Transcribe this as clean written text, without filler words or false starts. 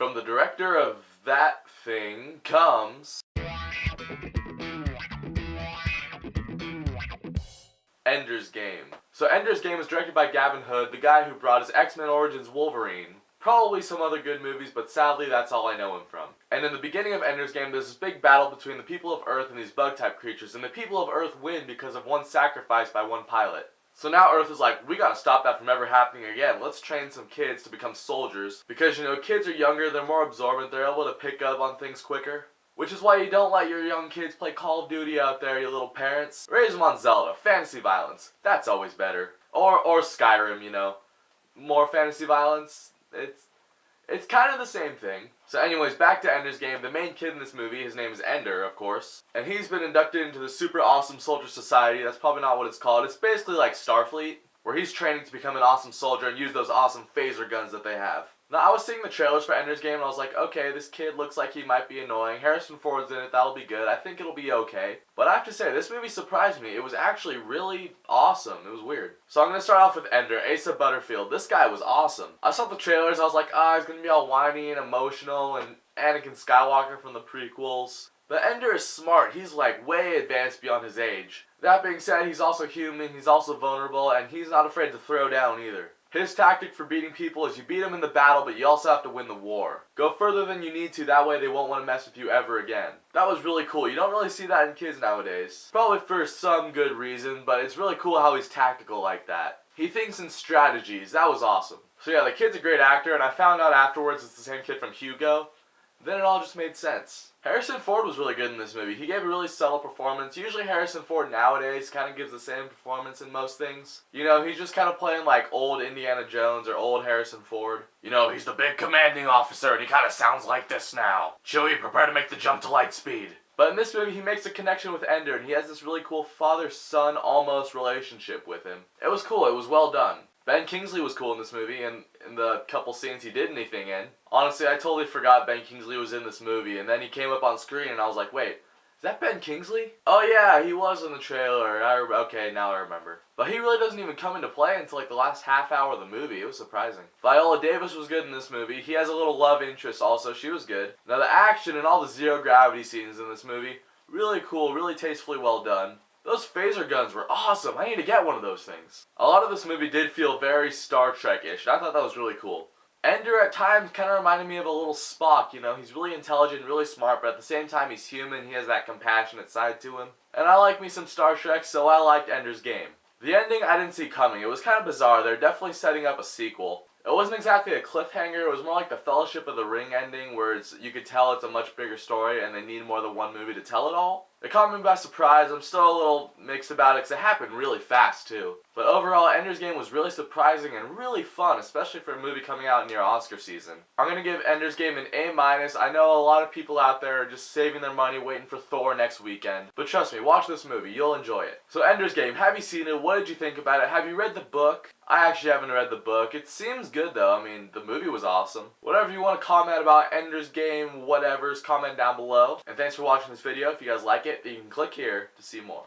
From the director of that thing comes Ender's Game. So Ender's Game is directed by Gavin Hood, the guy who brought us X-Men Origins Wolverine. Probably some other good movies, but sadly that's all I know him from. And in the beginning of Ender's Game, there's this big battle between the people of Earth and these bug-type creatures, and the people of Earth win because of one sacrifice by one pilot. So now Earth is like, we gotta stop that from ever happening again. Let's train some kids to become soldiers. Because, you know, kids are younger, they're more absorbent, they're able to pick up on things quicker. Which is why you don't let your young kids play Call of Duty out there, you little parents. Raise them on Zelda, fantasy violence. That's always better. Or Skyrim, you know. More fantasy violence. It's kind of the same thing. So anyways, back to Ender's Game. The main kid in this movie, his name is Ender, of course. And he's been inducted into the Super Awesome Soldier Society. That's probably not what it's called. It's basically like Starfleet, where he's training to become an awesome soldier and use those awesome phaser guns that they have. Now, I was seeing the trailers for Ender's Game and I was like, okay, this kid looks like he might be annoying. Harrison Ford's in it, that'll be good. I think it'll be okay. But I have to say, this movie surprised me. It was actually really awesome. It was weird. So I'm going to start off with Ender, Asa Butterfield. This guy was awesome. I saw the trailers, I was like, he's going to be all whiny and emotional and Anakin Skywalker from the prequels. But Ender is smart. He's like way advanced beyond his age. That being said, he's also human, he's also vulnerable, and he's not afraid to throw down either. His tactic for beating people is you beat them in the battle, but you also have to win the war. Go further than you need to, that way they won't want to mess with you ever again. That was really cool. You don't really see that in kids nowadays. Probably for some good reason, but it's really cool how he's tactical like that. He thinks in strategies. That was awesome. So yeah, the kid's a great actor, and I found out afterwards it's the same kid from Hugo. Then it all just made sense. Harrison Ford was really good in this movie. He gave a really subtle performance. Usually Harrison Ford nowadays kind of gives the same performance in most things. You know, he's just kind of playing like old Indiana Jones or old Harrison Ford. You know, he's the big commanding officer and he kind of sounds like this now. Chewie, prepare to make the jump to light speed. But in this movie, he makes a connection with Ender and he has this really cool father-son almost relationship with him. It was cool. It was well done. Ben Kingsley was cool in this movie, and in the couple scenes he did anything in. Honestly, I totally forgot Ben Kingsley was in this movie, and then he came up on screen, and I was like, wait, is that Ben Kingsley? Oh yeah, he was in the trailer. Okay, now I remember. But he really doesn't even come into play until like the last half hour of the movie. It was surprising. Viola Davis was good in this movie. He has a little love interest also. She was good. Now the action and all the zero gravity scenes in this movie, really cool, really tastefully well done. Those phaser guns were awesome. I need to get one of those things. A lot of this movie did feel very Star Trek-ish. I thought that was really cool. Ender at times kind of reminded me of a little Spock, you know. He's really intelligent, really smart, but at the same time he's human. He has that compassionate side to him. And I like me some Star Trek, so I liked Ender's Game. The ending I didn't see coming. It was kind of bizarre. They're definitely setting up a sequel. It wasn't exactly a cliffhanger. It was more like the Fellowship of the Ring ending, where you could tell it's a much bigger story and they need more than one movie to tell it all. It caught me by surprise. I'm still a little mixed about it because it happened really fast too. But overall, Ender's Game was really surprising and really fun, especially for a movie coming out near Oscar season. I'm going to give Ender's Game an A-. I know a lot of people out there are just saving their money waiting for Thor next weekend. But trust me, watch this movie. You'll enjoy it. So Ender's Game, have you seen it? What did you think about it? Have you read the book? I actually haven't read the book. It seems good though. I mean, the movie was awesome. Whatever you want to comment about Ender's Game, whatever's, comment down below. And thanks for watching this video. If you guys like it, you can click here to see more.